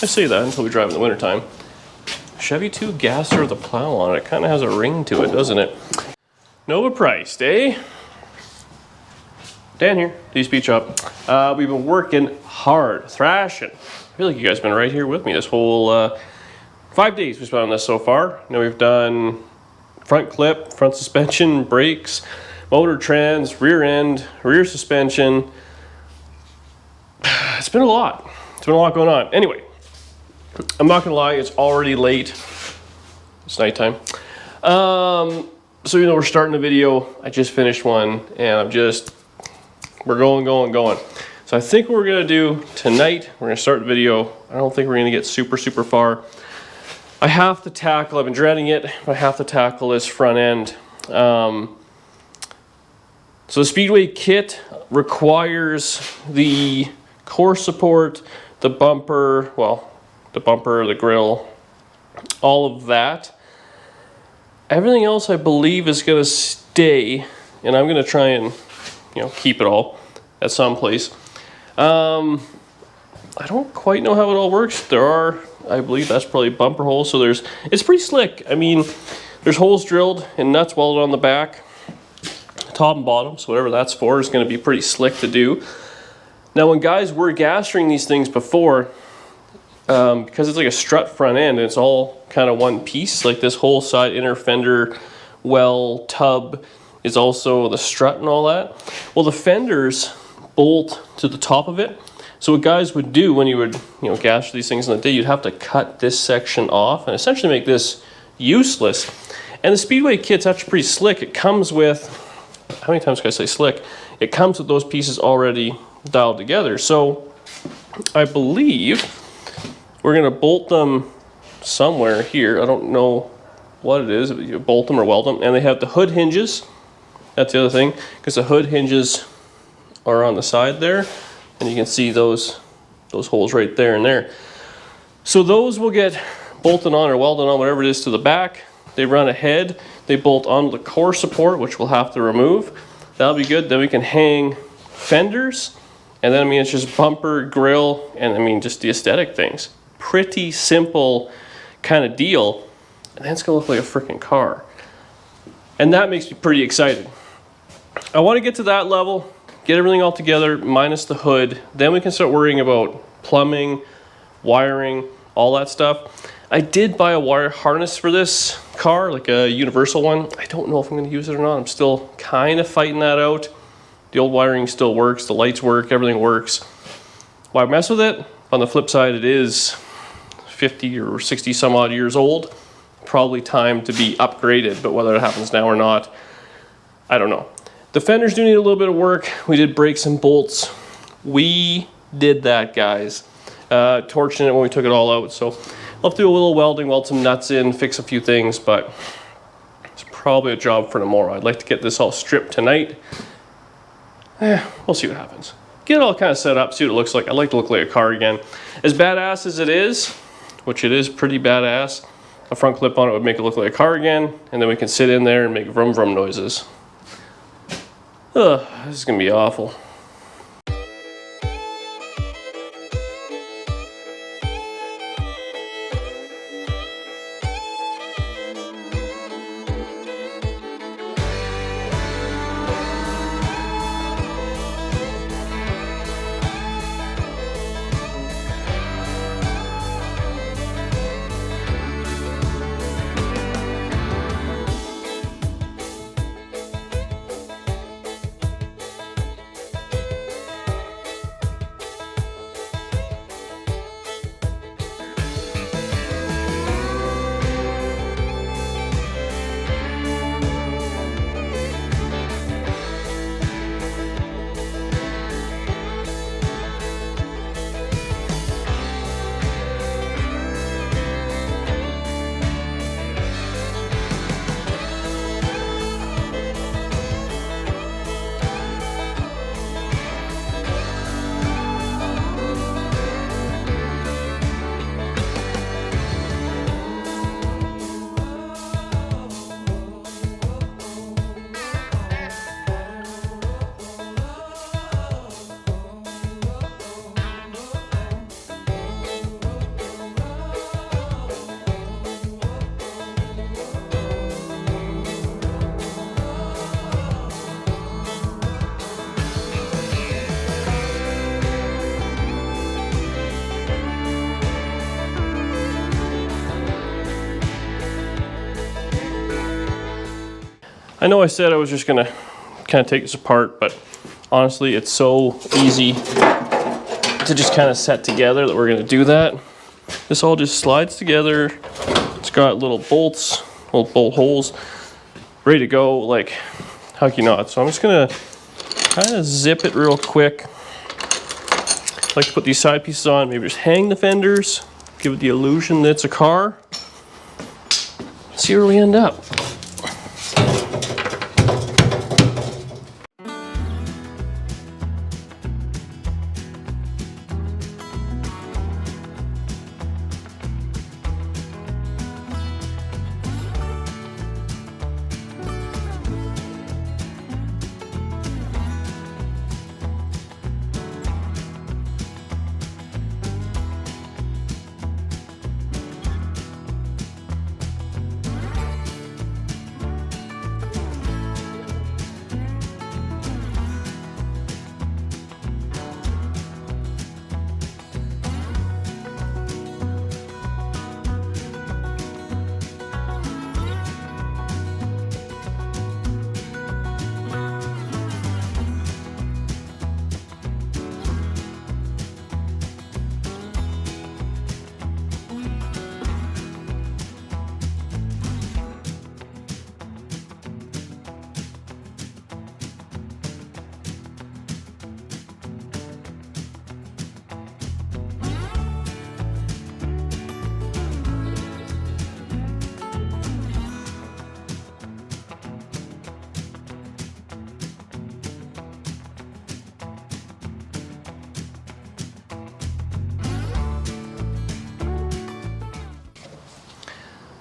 I say that until we drive in the wintertime. Chevy II Gasser with a plow on it. It kind of has a ring to it, doesn't it? Nova priced, eh? Dan here, D-Speed Shop. We've been working hard, thrashing. I feel like you guys have been right here with me this whole 5 days we spent on this so far. You know, we've done front clip, front suspension, brakes, motor trans, rear end, rear suspension. It's been a lot. It's been a lot going on. Anyway, I'm not gonna lie, it's already late. It's nighttime. So you know, we're starting a video. I just finished one, and we're going. So I think what we're gonna do tonight, we're gonna start the video. I don't think we're gonna get super far. I have to tackle, I've been dreading it, but I have to tackle this front end. So the Speedway kit requires the core support, the bumper, the grill, all of that. Everything else I believe is gonna stay, and I'm gonna try and, you know, keep it all at some place. I don't quite know how it all works. There are, I believe that's probably bumper holes, so it's pretty slick. I mean, there's holes drilled and nuts welded on the back, top and bottom, so whatever that's for is gonna be pretty slick to do. Now when guys were gassering these things before, because it's like a strut front end and it's all kind of one piece, like this whole side inner fender well tub is also the strut and all that. Well, the fenders bolt to the top of it. So what guys would do when you would, you know, gas these things in the day, you'd have to cut this section off and essentially make this useless. And the Speedway kit's actually pretty slick. It comes with, how many times can I say slick? It comes with those pieces already dialed together. So I believe we're gonna bolt them somewhere here. I don't know what it is, you bolt them or weld them. And they have the hood hinges. That's the other thing, because the hood hinges are on the side there. And you can see those holes right there and there. So those will get bolted on or welded on, whatever it is, to the back. They run ahead. They bolt onto the core support, which we'll have to remove. That'll be good. Then we can hang fenders. And then, I mean, it's just bumper, grill, and I mean, just the aesthetic things. Pretty simple kind of deal. And then it's gonna look like a freaking car. And that makes me pretty excited. I wanna get to that level, get everything all together, minus the hood. Then we can start worrying about plumbing, wiring, all that stuff. I did buy a wire harness for this car, like a universal one. I don't know if I'm gonna use it or not. I'm still kind of fighting that out. The old wiring still works, the lights work, everything works. Why mess with it? On the flip side, it is 50 or 60 some odd years old. Probably time to be upgraded, but whether it happens now or not, I don't know. The fenders do need a little bit of work. We did brakes and bolts. We did that, guys. Torching it when we took it all out, so I'll have to do a little welding, weld some nuts in, fix a few things, but it's probably a job for tomorrow. I'd like to get this all stripped tonight. We'll see what happens. Get it all kind of set up, see what it looks like. I like to look like a car again. As badass as it is, which it is pretty badass, a front clip on it would make it look like a car again, and then we can sit in there and make vroom vroom noises. Ugh, this is gonna be awful. I know I said I was just gonna kind of take this apart, but honestly, it's so easy to just kind of set together that we're gonna do that. This all just slides together. It's got little bolts, little bolt holes, ready to go. Like, how can you not? So I'm just gonna kind of zip it real quick. I like to put these side pieces on, maybe just hang the fenders, give it the illusion that it's a car. See where we end up.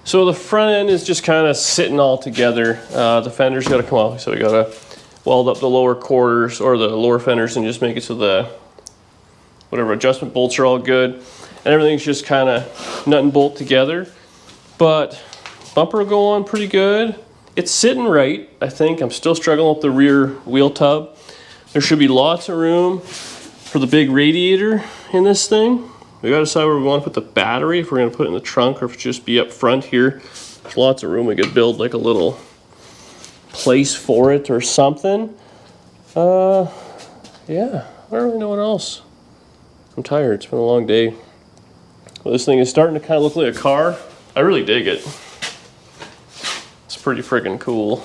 So the front end is just kind of sitting all together. The fender's got to come off, so we got to weld up the lower quarters or the lower fenders and just make it so the whatever adjustment bolts are all good, and everything's just kind of nut and bolt together. But bumper will go on pretty good. It's sitting right, I think. I'm still struggling with the rear wheel tub. There should be lots of room for the big radiator in this thing. We gotta decide where we want to put the battery, if we're gonna put it in the trunk or if it just be up front here. There's lots of room. We could build like a little place for it or something. Yeah, I don't really know what else. I'm tired, it's been a long day. Well, this thing is starting to kind of look like a car. I really dig it. It's pretty freaking cool.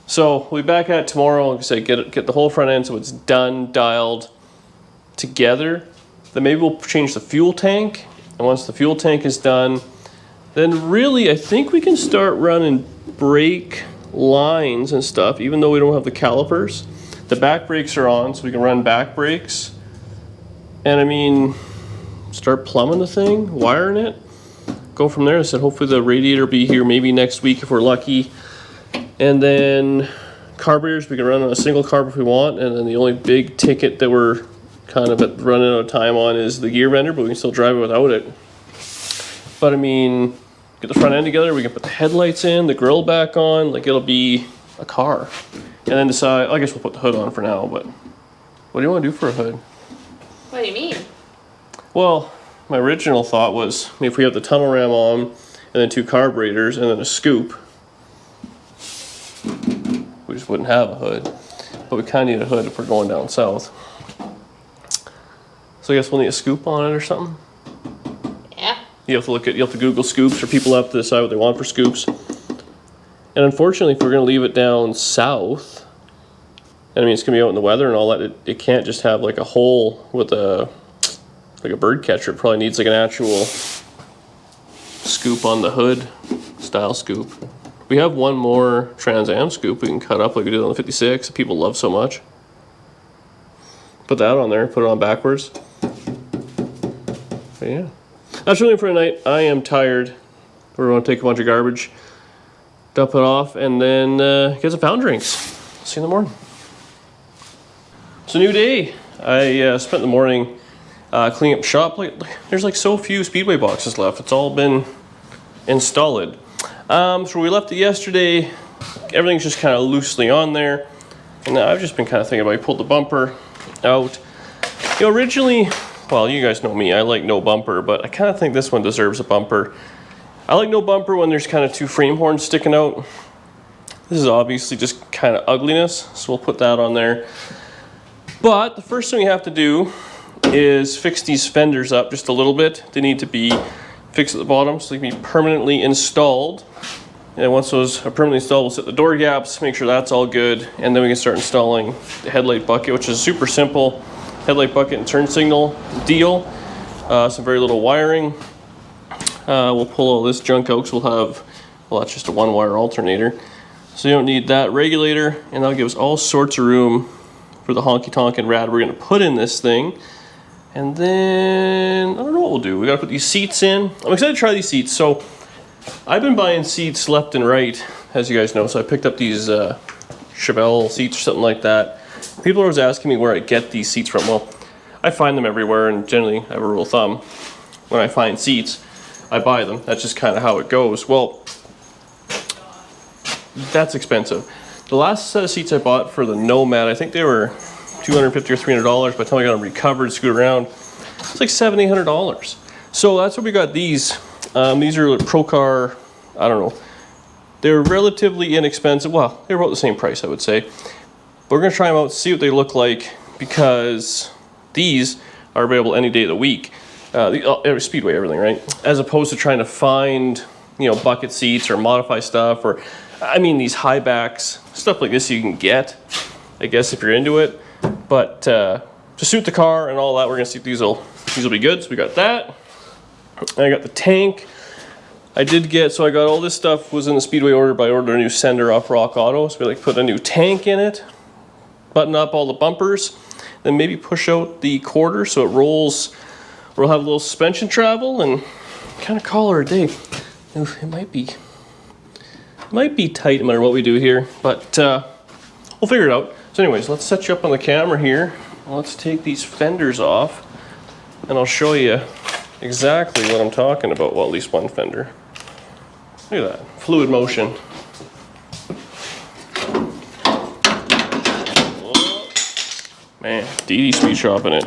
So we'll be back at it tomorrow. Like I say, get the whole front end so it's done, dialed together. Then maybe we'll change the fuel tank. And once the fuel tank is done, then really I think we can start running brake lines and stuff, even though we don't have the calipers. The back brakes are on, so we can run back brakes. And I mean, start plumbing the thing, wiring it, go from there. I said hopefully the radiator will be here maybe next week if we're lucky. And then carburetors, we can run on a single carb if we want. And then the only big ticket that we're kind of running out of time on is the gear render, but we can still drive it without it. But I mean, get the front end together, we can put the headlights in, the grill back on, like it'll be a car. And then decide, I guess we'll put the hood on for now, but what do you want to do for a hood? What do you mean? Well, my original thought was, if we have the tunnel ram on, and then 2 carburetors, and then a scoop, we just wouldn't have a hood. But we kind of need a hood if we're going down south. So I guess we'll need a scoop on it or something. Yeah. You have to Google scoops, or people have to decide what they want for scoops. And unfortunately, if we're going to leave it down south, and I mean it's going to be out in the weather and all that, it can't just have like a hole with a bird catcher. It probably needs like an actual scoop on the hood style scoop. We have one more Trans Am scoop we can cut up like we did on the 56 that people love so much. Put that on there, put it on backwards. But yeah, that's really for tonight. I am tired. We're going to take a bunch of garbage, dump it off, and then get some pound drinks. See you in the morning. It's a new day. I spent the morning cleaning up shop. There's like so few Speedway boxes left. It's all been installed. So we left it yesterday. Everything's just kind of loosely on there. And I've just been kind of thinking about, I pulled the bumper out. You know, originally, well, you guys know me, I like no bumper, but I kind of think this one deserves a bumper. I like no bumper when there's kind of 2 frame horns sticking out. This is obviously just kind of ugliness, so we'll put that on there. But the first thing we have to do is fix these fenders up just a little bit. They need to be fixed at the bottom so they can be permanently installed. And once those are permanently installed, we'll set the door gaps, make sure that's all good, and then we can start installing the headlight bucket, which is super simple. Headlight bucket and turn signal deal. Some very little wiring. We'll pull all this junk out because we'll have, well, that's just a one-wire alternator. So you don't need that regulator, and that'll give us all sorts of room for the honky-tonk and rad we're gonna put in this thing. And then, I don't know what we'll do. We gotta put these seats in. I'm excited to try these seats. So I've been buying seats left and right, as you guys know. So I picked up these Chevy seats or something like that. People are always asking me where I get these seats from. Well, I find them everywhere, and generally I have a rule of thumb. When I find seats, I buy them. That's just kind of how it goes. Well, that's expensive. The last set of seats I bought for the Nomad, I think they were $250 or $300. By the time I got them recovered, screwed around, it's like $700, $800. So that's what we got these. These are Procar, I don't know. They're relatively inexpensive. Well, they're about the same price, I would say. But we're gonna try them out, see what they look like, because these are available any day of the week. Speedway, everything, right? As opposed to trying to find, you know, bucket seats or modify stuff, or, I mean, these high backs, stuff like this you can get, I guess, if you're into it. But to suit the car and all that, we're gonna see if these will be good. So we got that. I got the tank. I got all this stuff was in the Speedway order, but I ordered a new sender off Rock Auto. So we like put a new tank in it, button up all the bumpers, then maybe push out the quarter so it rolls. We'll have a little suspension travel and kind of call her a day. It might be tight no matter what we do here, but we'll figure it out. So anyways, let's set you up on the camera here. Let's take these fenders off and I'll show you exactly what I'm talking about. Well, at least one fender. Look at that, fluid motion. Whoa. Man, DD speed shopping it.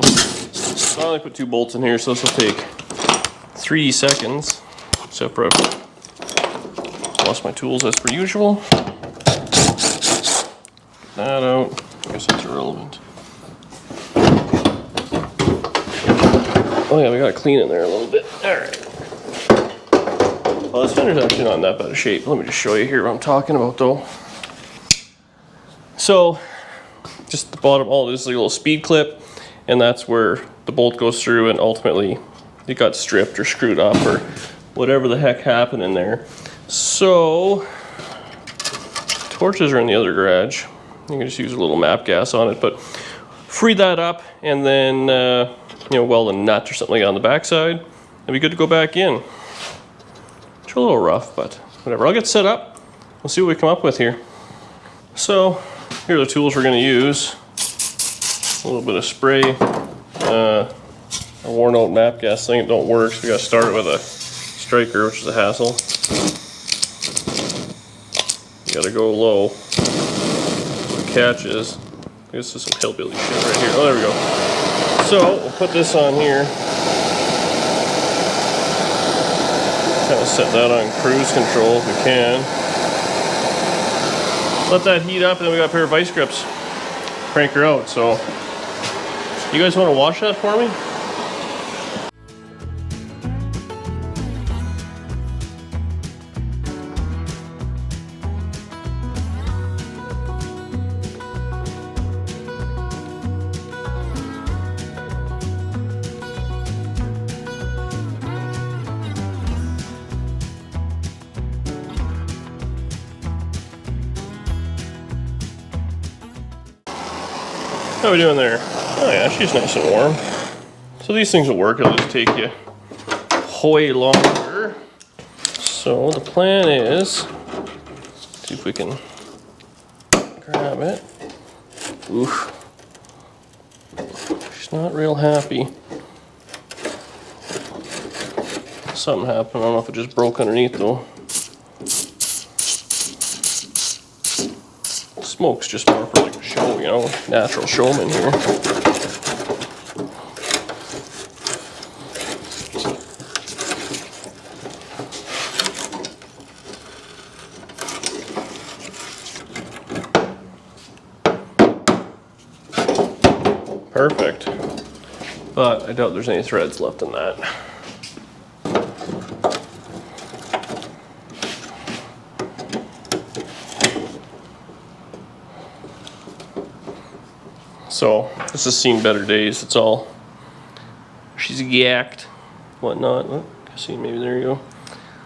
I only put 2 bolts in here, so this will take 3 seconds. Except for I've lost my tools as per usual. Get that out. I guess that's irrelevant. Oh yeah, we gotta clean it there a little bit. Alright. Well, this fender's actually not in that bad of shape. Let me just show you here what I'm talking about though. So, just the bottom, all this is like a little speed clip, and that's where the bolt goes through, and ultimately it got stripped or screwed up or whatever the heck happened in there. So, torches are in the other garage. You can just use a little map gas on it, but free that up and then you know, weld a nut or something like that on the backside, and be good to go back in. It's a little rough, but whatever. I'll get set up. We'll see what we come up with here. So here are the tools we're going to use. A little bit of spray, a worn out map gas thing. It don't work, so we got to start it with a striker, which is a hassle. You got to go low. The catch is, this is some hillbilly shit right here. Oh, there we go. So we'll put this on here. Kind of set that on cruise control if we can. Let that heat up, and then we got a pair of vice grips. Crank her out. So, you guys want to wash that for me? How are we doing there? Oh yeah, she's nice and warm. So these things will work, it'll just take you way longer. So the plan is, see if we can grab it. Oof. She's not real happy. Something happened, I don't know if it just broke underneath though. Smoke's just more for like a show, you know, natural showman here. but I doubt there's any threads left in that. So this has seen better days. It's all, she's yacked, whatnot. Oh, see, maybe there you go.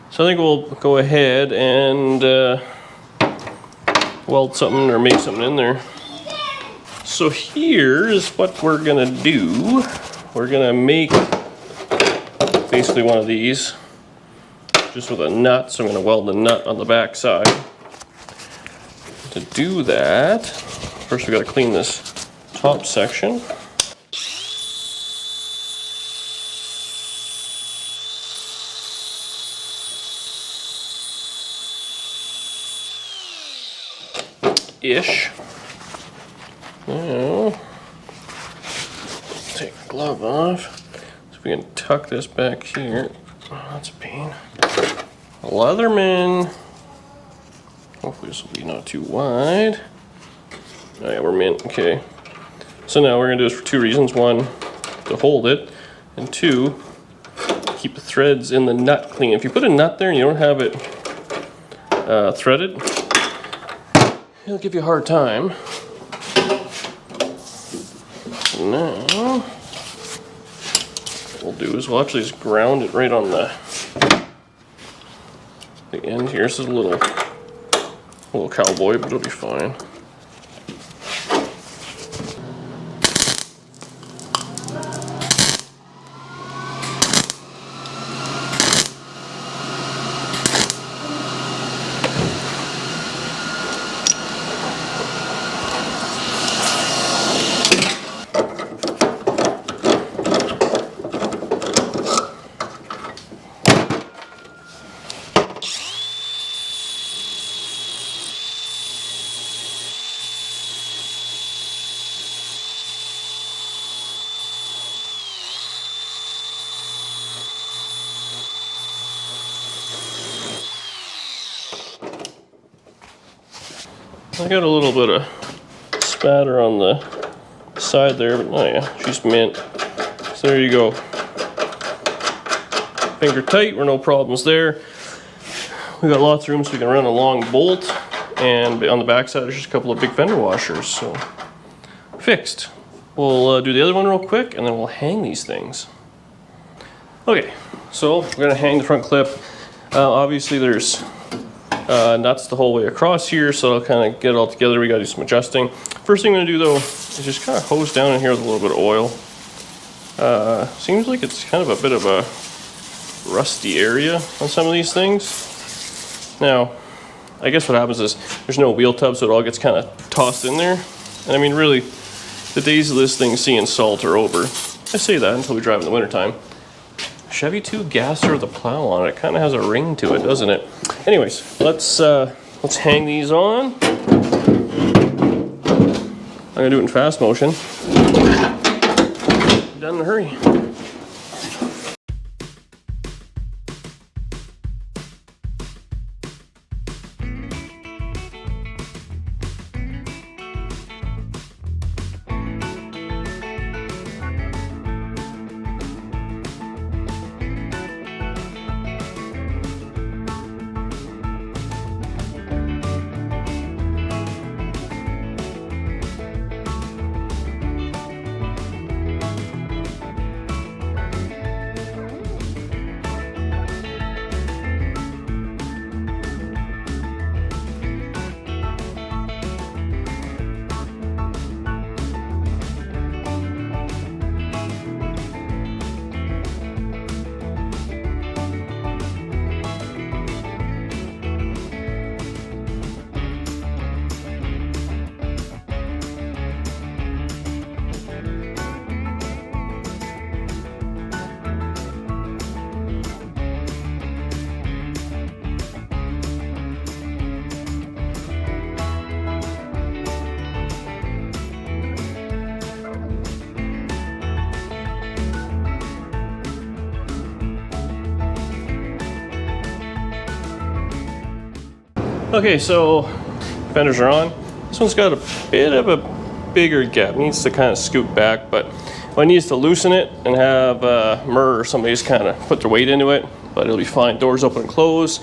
So I think we'll go ahead and weld something or make something in there. So here's what we're gonna do. We're gonna make basically one of these just with a nut. So I'm gonna weld the nut on the back side. To do that, first we gotta clean this top section. Ish. Now, take the glove off. So we can tuck this back here. Oh, that's a pain. Leatherman. Hopefully this will be not too wide. Oh yeah, we're mint. Okay. So now we're gonna do this for two reasons. One, to hold it, and two, keep the threads in the nut clean. If you put a nut there and you don't have it threaded, it'll give you a hard time. Now, what we'll do is we'll actually just ground it right on the end here. This is a little cowboy, but it'll be fine. I got a little bit of spatter on the side there, but oh yeah, she's mint. So there you go. Finger tight, we're no problems there. We got lots of room so we can run a long bolt, and on the back side there's just a couple of big fender washers, so fixed. We'll do the other one real quick and then we'll hang these things. Okay, so we're gonna hang the front clip. Obviously there's nuts the whole way across here, so I'll kind of get it all together. We gotta do some adjusting. First thing I'm gonna do though is just kind of hose down in here with a little bit of oil. Seems like it's kind of a bit of a rusty area on some of these things. Now, I guess what happens is there's no wheel tub, so it all gets kind of tossed in there. And I mean, really, the days of this thing seeing salt are over. I say that until we drive in the wintertime. Chevy II GASSER with a plow on it. It kind of has a ring to it, doesn't it? Anyways, let's hang these on. I'm gonna do it in fast motion. Done in a hurry. Okay, so fenders are on. This one's got a bit of a bigger gap. It needs to kind of scoot back, but If I need to loosen it and have Mur or somebody just kind of put their weight into it, but it'll be fine. Doors open and close.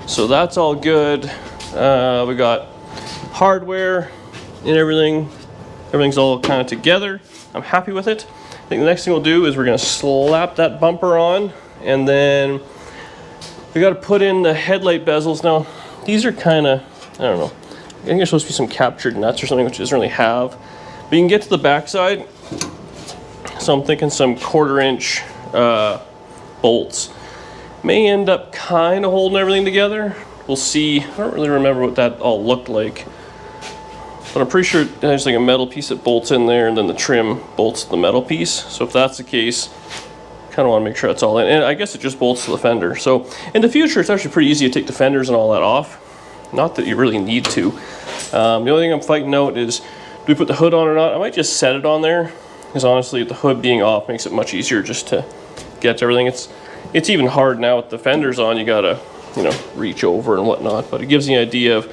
So that's all good. We got hardware and everything. Everything's all kind of together. I'm happy with it. I think the next thing we'll do is we're gonna slap that bumper on, and then we gotta put in the headlight bezels. Now, these are kind of, I don't know, I think there's supposed to be some captured nuts or something, which it doesn't really have. But you can get to the backside. So I'm thinking some 1/4 inch bolts. May end up kind of holding everything together. We'll see. I don't really remember what that all looked like. But I'm pretty sure there's like a metal piece that bolts in there, and then the trim bolts to the metal piece. So if that's the case, kind of want to make sure that's all in. And I guess it just bolts to the fender. So in the future, it's actually pretty easy to take the fenders and all that off. Not that you really need to. The only thing I'm fighting out is, do we put the hood on or not? I might just set it on there, because honestly, the hood being off makes it much easier just to get to everything. It's even hard now with the fenders on. You gotta, you know, reach over and whatnot. But it gives you an idea of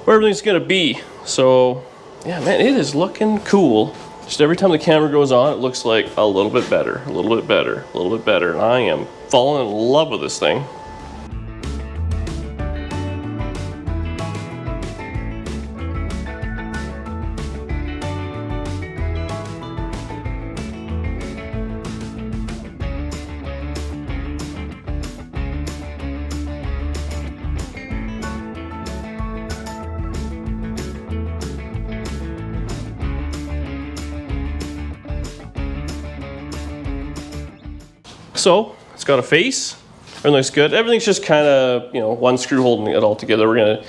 where everything's gonna be. So, yeah, man, it is looking cool. Just every time the camera goes on, it looks like a little bit better, a little bit better, a little bit better. And I am falling in love with this thing. So it's got a face, everything looks good. Everything's just kind of, you know, one screw holding it all together. We're gonna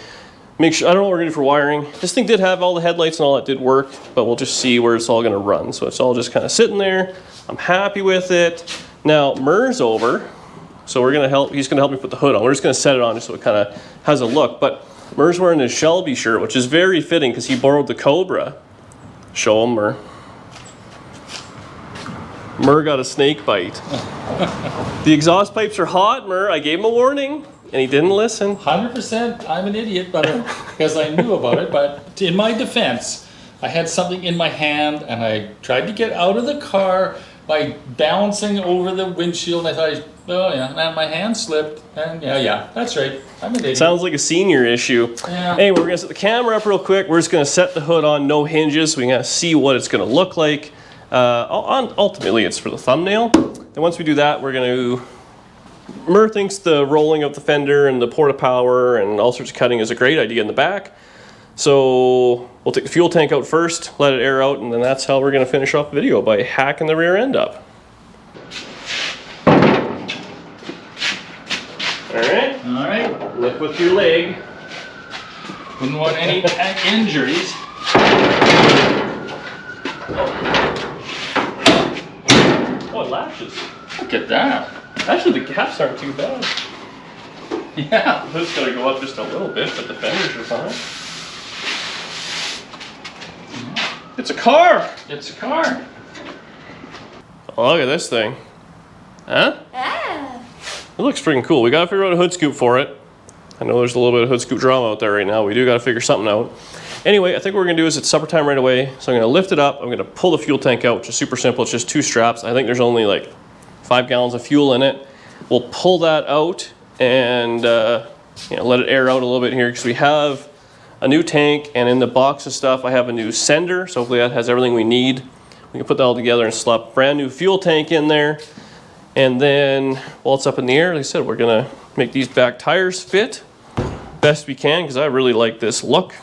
make sure, I don't know what we're gonna do for wiring. This thing did have all the headlights and all that did work, but we'll just see where it's all gonna run. So it's all just kind of sitting there. I'm happy with it. Now Mur's over, so we're gonna help, he's gonna help me put the hood on. We're just gonna set it on just so it kind of has a look. But Mur's wearing his Shelby shirt, which is very fitting because he borrowed the Cobra. Show him, Mur. Mur got a snake bite. The exhaust pipes are hot, Mur. I gave him a warning, and he didn't listen. 100%, I'm an idiot, but because I knew about it. But in my defense, I had something in my hand, and I tried to get out of the car by bouncing over the windshield. I thought, oh yeah, and my hand slipped, and yeah, that's right. I'm an idiot. Sounds like a senior issue. Yeah. Anyway, we're gonna set the camera up real quick. We're just gonna set the hood on, no hinges. So we gotta see what it's gonna look like. Ultimately, it's for the thumbnail. And once we do that, we're gonna. Mur thinks the rolling of the fender and the porta power and all sorts of cutting is a great idea in the back. So we'll take the fuel tank out first, let it air out, and then that's how we're gonna finish off the video, by hacking the rear end up. All right. Lift with your leg. Wouldn't want any injuries. Oh, it latches. Look at that. Actually, the gaps aren't too bad. Yeah. The hood's gotta go up just a little bit, but the fenders are fine. It's a car! It's a car. Oh, look at this thing. Huh? Ah. It looks freaking cool. We gotta figure out a hood scoop for it. I know there's a little bit of hood scoop drama out there right now. We do gotta figure something out. Anyway, I think what we're gonna do is it's supper time right away. So I'm gonna lift it up. I'm gonna pull the fuel tank out, which is super simple. It's just 2 straps. I think there's only like 5 gallons of fuel in it. We'll pull that out and let it air out a little bit here, because we have a new tank, and in the box of stuff I have a new sender, so hopefully that has everything we need. We can put that all together and slap a brand new fuel tank in there. And then while it's up in the air, like I said, we're gonna make these back tires fit best we can, because I really like this look.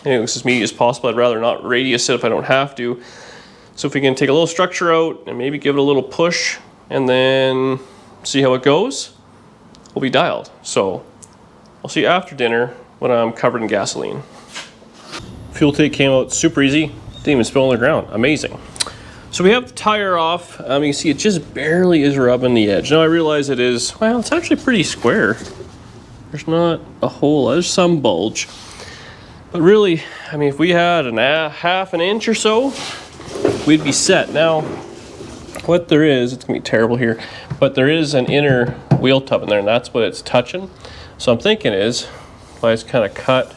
Anyway, this is as medium as possible. I'd rather not radius it if I don't have to. So if we can take a little structure out and maybe give it a little push and then see how it goes, we'll be dialed. So I'll see you after dinner when I'm covered in gasoline. Fuel tank came out super easy. Didn't even spill on the ground. Amazing. So we have the tire off. You can see it just barely is rubbing the edge. Now I realize it is, well, it's actually pretty square. There's not a hole, there's some bulge. But really, I mean, if we had half an inch or so, we'd be set. Now, what there is, it's gonna be terrible here, but there is an inner wheel tub in there, and that's what it's touching. So I'm thinking is, if I just kind of cut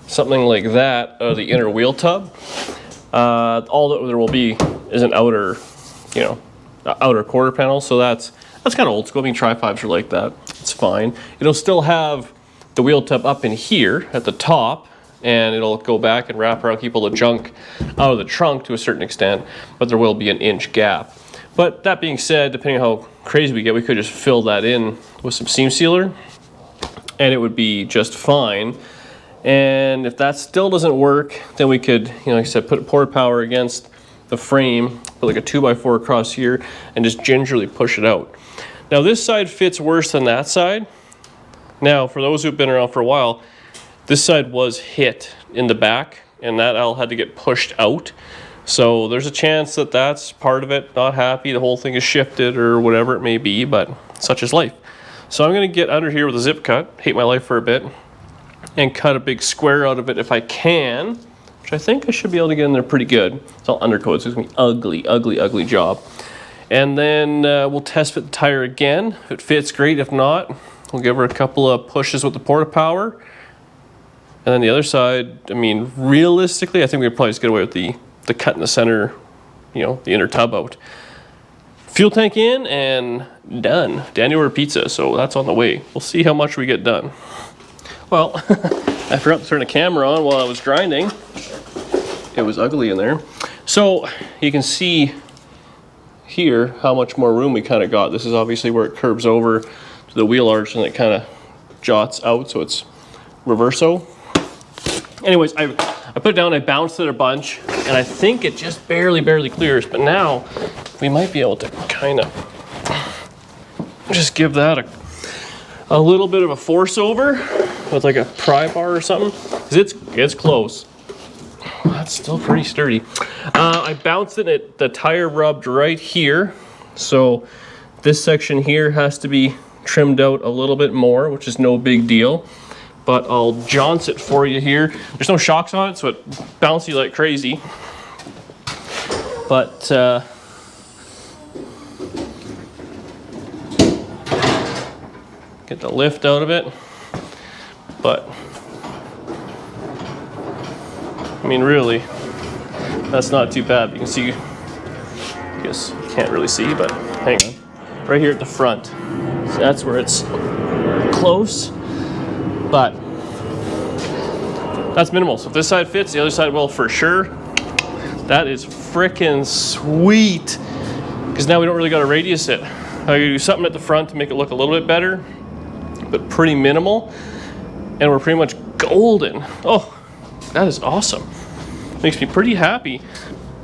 something like that out of the inner wheel tub, all that there will be an outer, you know, outer quarter panel. So that's kind of old school. I mean, Tri-5s are like that. It's fine. It'll still have the wheel tub up in here at the top, and it'll go back and wrap around, keep all the junk out of the trunk to a certain extent, but there will be an inch gap. But that being said, depending on how crazy we get, we could just fill that in with some seam sealer, and it would be just fine. And if that still doesn't work, then we could, you know, like I said, put port power against the frame, put like a 2x4 across here, and just gingerly push it out. Now this side fits worse than that side. Now, for those who've been around for a while, this side was hit in the back, and that L had to get pushed out. So there's a chance that that's part of it. Not happy, the whole thing is shifted or whatever it may be, but such is life. So I'm gonna get under here with a zip cut, hate my life for a bit, and cut a big square out of it if I can, which I think I should be able to get in there pretty good. It's all undercoat, so it's gonna be ugly, ugly, ugly job. And then we'll test fit the tire again. If it fits, great. If not, we'll give her a couple of pushes with the Porta Power. And then the other side, I mean, realistically, I think we could probably just get away with the cut in the center, you know, the inner tub out. Fuel tank in and done. Danny ordered pizza, so that's on the way. We'll see how much we get done. Well, I forgot to turn the camera on while I was grinding. It was ugly in there. So you can see here how much more room we kind of got. This is obviously where it curves over to the wheel arch and it kind of jots out, so it's reverso. Anyways, I put it down, I bounced it a bunch, and I think it just barely clears, but now we might be able to kind of just give that a little bit of a force over with like a pry bar or something, because it's close. That's still pretty sturdy. I bounced it, the tire rubbed right here, so this section here has to be trimmed out a little bit more, which is no big deal. But I'll jaunce it for you here. There's no shocks on it, so it bouncy like crazy. But get the lift out of it. But I mean, really, that's not too bad. You can see, I guess you can't really see, but hang on. Right here at the front. So that's where it's close. But that's minimal. So if this side fits, the other side will for sure. That is frickin' sweet. Because now we don't really got to radius it. I gotta do something at the front to make it look a little bit better, but pretty minimal. And we're pretty much golden. Oh, that is awesome. Makes me pretty happy.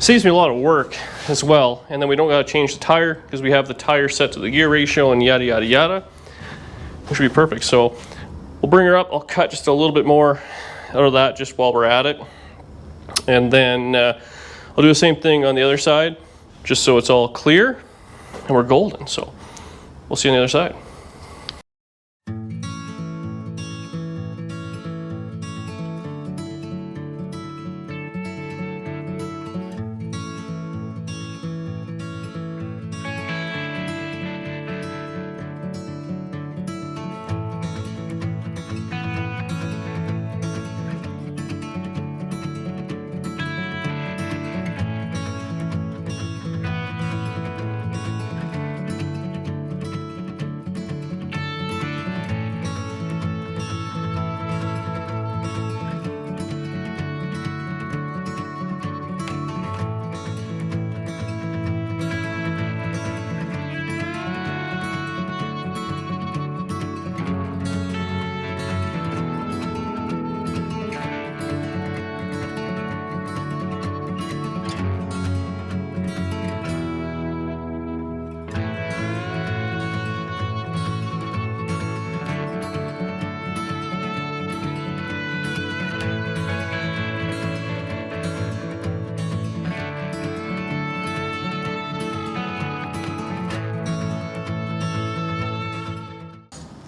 Saves me a lot of work as well. And then we don't got to change the tire because we have the tire set to the gear ratio and yada, yada, yada. Which should be perfect. So we'll bring her up. I'll cut just a little bit more out of that just while we're at it. And then I'll do the same thing on the other side, just so it's all clear and we're golden. So we'll see you on the other side.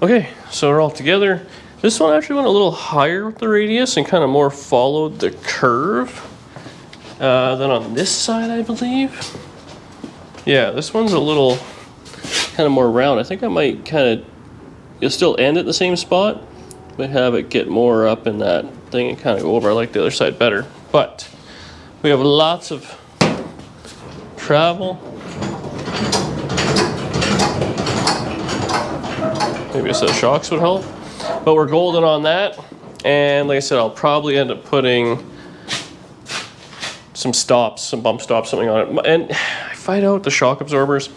Okay, so we're all together. This one actually went a little higher with the radius and kind of more followed the curve than on this side, I believe. Yeah, this one's a little kind of more round. I think I might kind of, you'll still end at the same spot, but have it get more up in that thing and kind of go over. I like the other side better, but we have lots of travel. Maybe a set of shocks would help. But we're golden on that. And like I said, I'll probably end up putting some stops, some bump stops, something on it. And I find out the shock absorbers,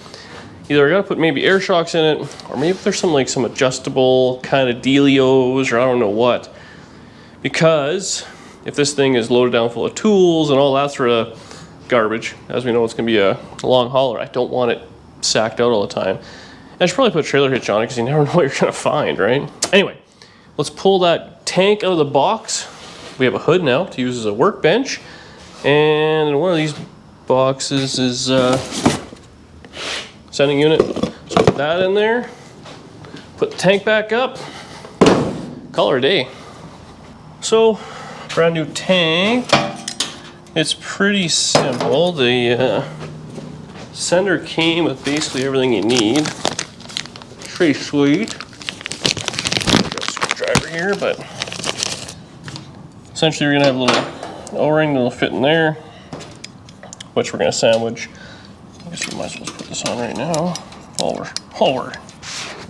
either I gotta put maybe air shocks in it, or maybe there's some like some adjustable kind of dealios, or I don't know what. Because if this thing is loaded down full of tools and all that sort of garbage, as we know it's gonna be a long hauler, I don't want it sacked out all the time. And I should probably put a trailer hitch on it because you never know what you're gonna find, right? Anyway, let's pull that tank out of the box. We have a hood now to use as a workbench. And in one of these boxes is sending unit. So put that in there. Put the tank back up. Call it a day. So, brand new tank. It's pretty simple. The sender came with basically everything you need. Pretty sweet. Got a screwdriver here, but essentially we're gonna have a little O-ring that'll fit in there, which we're gonna sandwich. I guess we might as well put this on right now while we're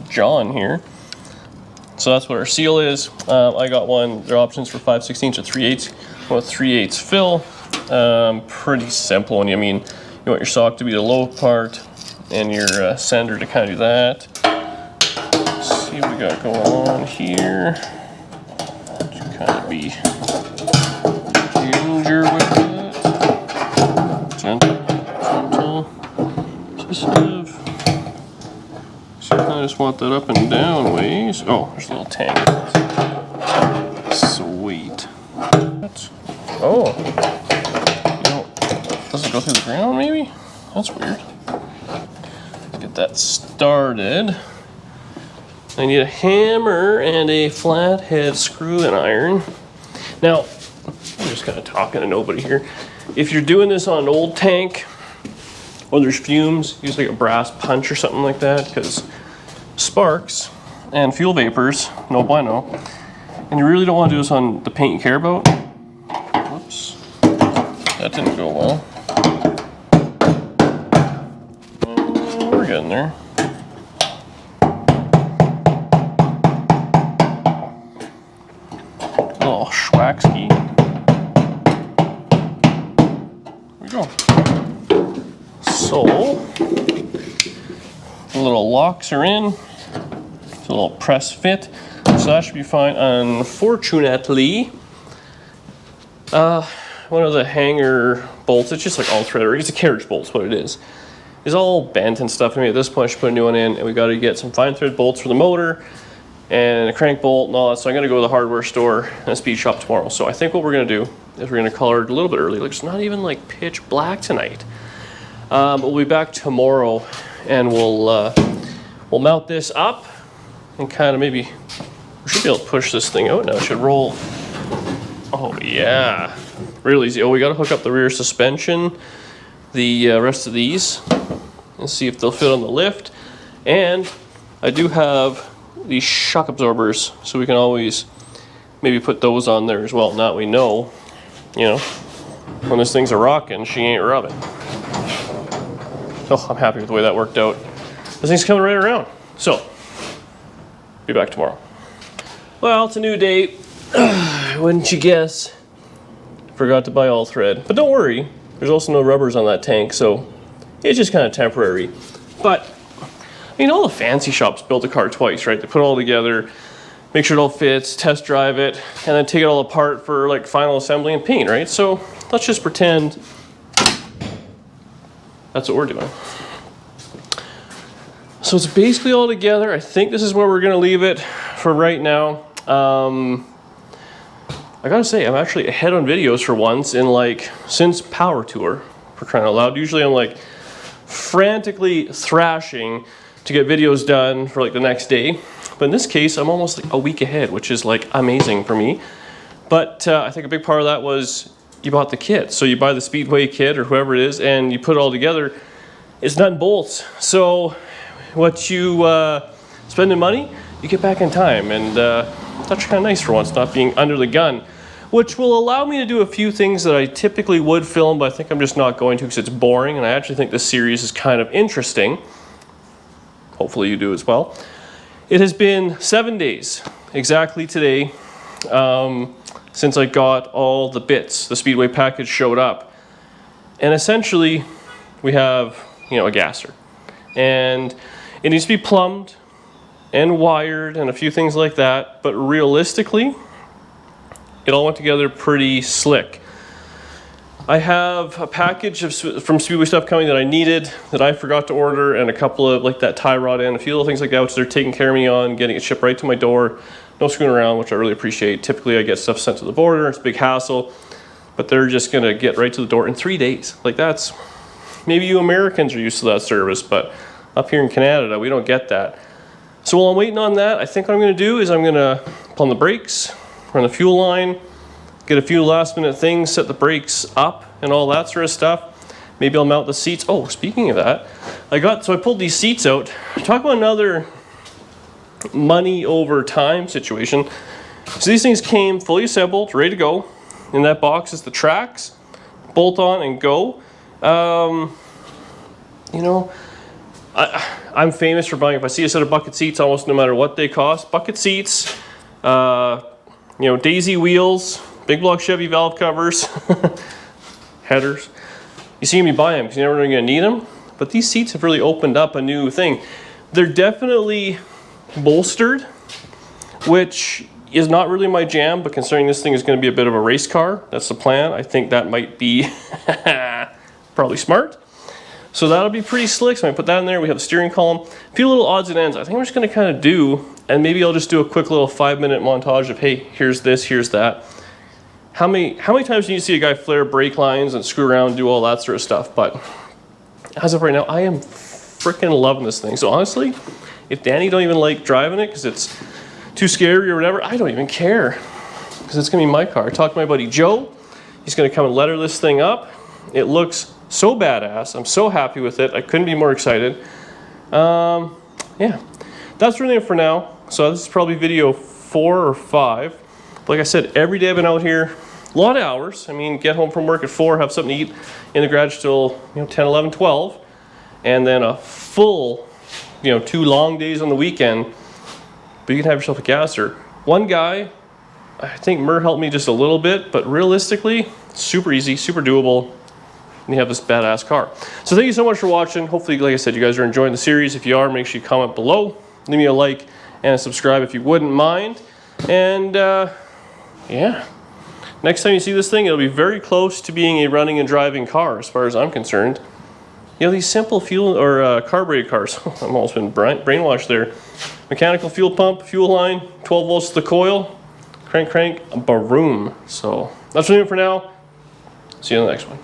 jawing here. So that's what our seal is. I got one. There are options for 5/16 or 3/8. Well, 3/8 fill. Pretty simple. And I mean, you want your sock to be the low part, and your sender to kind of do that. Let's see what we got going on here. To kind of be ginger with it. Gentle. I just want that up and down ways. Oh, there's a little tank. Sweet. Oh. You know, does it go through the ground maybe? That's weird. Let's get that started. I need a hammer and a flathead screw and iron. Now, I'm just kind of talking to nobody here. If you're doing this on an old tank, or there's fumes, use like a brass punch or something like that, because sparks and fuel vapors, no bueno. And you really don't want to do this on the paint you care about. Whoops, that didn't go well. We're getting there. A little schwaxky. There we go. So, the little locks are in. It's a little press fit. So that should be fine. Unfortunately, one of the hanger bolts, it's just like all thread, or it's a carriage bolt, what it is all bent and stuff. I mean, at this point I should put a new one in, and we got to get some fine thread bolts for the motor and a crank bolt and all that. So I'm going to go to the hardware store and a speed shop tomorrow. So I think what we're going to do is we're going to color it a little bit early. Like it's not even like pitch black tonight. But we'll be back tomorrow, and we'll mount this up and kind of maybe we should be able to push this thing out now. It should roll. Oh yeah, real easy. Oh, we got to hook up the rear suspension, the rest of these, and see if they'll fit on the lift. And I do have these shock absorbers, so we can always maybe put those on there as well. Now we know, you know, when this thing's a rockin', she ain't rubbing. Oh, I'm happy with the way that worked out. This thing's coming right around. So, be back tomorrow. Well, it's a new day. Wouldn't you guess? Forgot to buy all thread. But don't worry, there's also no rubbers on that tank, so it's just kind of temporary. But, I mean, all the fancy shops build a car twice, right? They put it all together, make sure it all fits, test drive it, and then take it all apart for like final assembly and paint, right? So, let's just pretend that's what we're doing. So it's basically all together. I think this is where we're gonna leave it for right now. I gotta say, I'm actually ahead on videos for once in like, since Power Tour, for crying out loud. Usually I'm like frantically thrashing to get videos done for like the next day. But in this case, I'm almost like a week ahead, which is like amazing for me. But I think a big part of that was you bought the kit. So you buy the Speedway kit or whoever it is, and you put it all together. It's nut and bolts. So what you spend in money, you get back in time. And that's kind of nice for once, not being under the gun. which will allow me to do a few things that I typically would film, but I think I'm just not going to because it's boring, and I actually think this series is kind of interesting. Hopefully you do as well. It has been 7 days, exactly today, since I got all the bits. The Speedway package showed up. And essentially, we have, you know, a gasser. And it needs to be plumbed and wired and a few things like that, but realistically, it all went together pretty slick. I have a package from Speedway stuff coming that I needed, that I forgot to order, and a couple of, like, that tie rod and a few little things like that, which they're taking care of me on, getting it shipped right to my door. No screwing around, which I really appreciate. Typically, I get stuff sent to the border. It's a big hassle, but they're just going to get right to the door in 3 days. Like, that's, maybe you Americans are used to that service, but up here in Canada, we don't get that. So while I'm waiting on that, I think what I'm going to do is I'm going to plumb the brakes, run the fuel line, get a few last minute things, set the brakes up and all that sort of stuff. Maybe I'll mount the seats. Oh, speaking of that, so I pulled these seats out. Talk about another money over time situation. So these things came fully assembled, ready to go. In that box is the tracks, bolt on and go. You know, I'm famous for buying, if I see a set of bucket seats, almost no matter what they cost, bucket seats, you know, daisy wheels, big block Chevy valve covers, headers. You see me buy them because you're never going to need them. But these seats have really opened up a new thing. They're definitely bolstered, which is not really my jam, but considering this thing is going to be a bit of a race car, that's the plan. I think that might be probably smart. So that'll be pretty slick. So I put that in there. We have the steering column, a few little odds and ends. I think I'm just going to kind of do, and maybe I'll just do a quick little 5-minute montage of, hey, here's this, here's that. How many times do you see a guy flare brake lines and screw around and do all that sort of stuff? But as of right now, I am freaking loving this thing. So honestly, if Danny don't even like driving it because it's too scary or whatever, I don't even care because it's going to be my car. I talked to my buddy Joe. He's going to come and letter this thing up. It looks so badass. I'm so happy with it. I couldn't be more excited. Yeah, that's really it for now. So this is probably video 4 or 5. Like I said, every day I've been out here, a lot of hours. I mean, get home from work at 4, have something to eat in the garage till 10, 11, 12, and then a full 2 long days on the weekend. But you can have yourself a gasser. One guy, I think Murr helped me just a little bit, but realistically, super easy, super doable. And you have this badass car. So thank you so much for watching. Hopefully, like I said, you guys are enjoying the series. If you are, make sure you comment below. Leave me a like and a subscribe if you wouldn't mind. And yeah, next time you see this thing, it'll be very close to being a running and driving car as far as I'm concerned. You know, these simple fuel or carbureted cars, I've almost been brainwashed there. Mechanical fuel pump, fuel line, 12 volts to the coil, crank, baroom. So that's what I'm doing for now. See you in the next one.